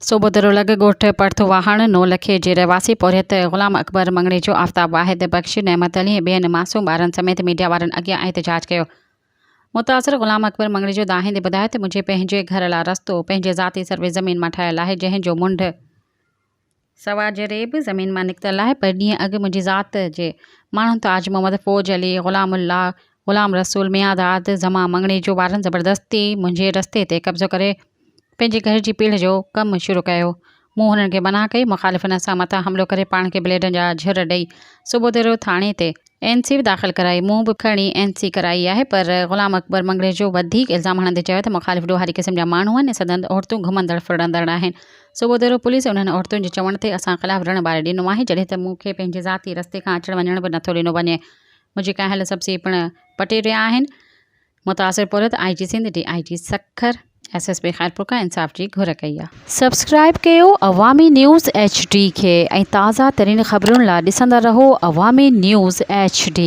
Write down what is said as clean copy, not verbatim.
सूबेदारो लॻ ॻोठ पड़थुवाहण नौलखे जे रहवासी पोरियत ग़ुलाम अकबर मंगणे जो आफ्ताब वाहिद बख़्श नेमत अली ऐं ॿियनि मासूम ॿारनि समेत मीडिया वारनि अॻियां एहतजाज कयो। मुतासिर ग़ुलाम अकबर मंगणे जो दाहिंदे ॿुधायो त मुंहिंजे पंहिंजे घर लाइ रस्तो पंहिंजे ज़ाती सर्वे ज़मीन मां ठहियलु आहे, जंहिंजो मुंड सवा जरेब ज़मीन मां निकितल आहे। पर ॾींहं अॻु मुंहिंजी ज़ात जे माण्हू ताज मोहम्मद फ़ौज अली ग़ुलाम रसूल मियादाद ज़मा मंगणे जो ॿारनि ज़बरदस्ती मुंहिंजे रस्ते ते कब्ज़ो करे पंहिंजे घर जी पीढ़ जो कमु शुरू कयो। मूं हुननि खे मना कई। मुखालिफ़नि सां मथां हमिलो करे पाण खे ब्लेडनि जा झुर ॾेई सूबेदारो थाणे ते NC दाख़िल कराई। मूं बि खणी NC कराई आहे, पर ग़ुलाम अकबर मंगणे जो वधीक इल्ज़ाम हणंदे चयो त मुखालिफ़ ॾोहारी क़िस्म जा माण्हू आहिनि, सदन औरतूं घुमंदड़ फिरंदड़ आहिनि। सूबेदारो पुलिस उन्हनि औरतुनि जे चवण ते असां ख़िलाफ़ रण ॿारे ॾिनो आहे, जॾहिं त मूंखे पंहिंजे ज़ाती रस्ते खां अचणु वञण बि नथो ॾिनो वञे। मुंहिंजी कहिल सब्ज़ी पिणु पटे रहिया आहिनि। मुतासिर पोरियत IG Sindh DIG Sukkur SSP Khairpur खां इंसाफ़ जी घुर कई आहे। सब्सक्राइब कयो अवामी न्यूज़ HD खे ऐं ताज़ा तरीन ख़बरुनि लाइ ॾिसंदा रहो अवामी न्यूज़ HD।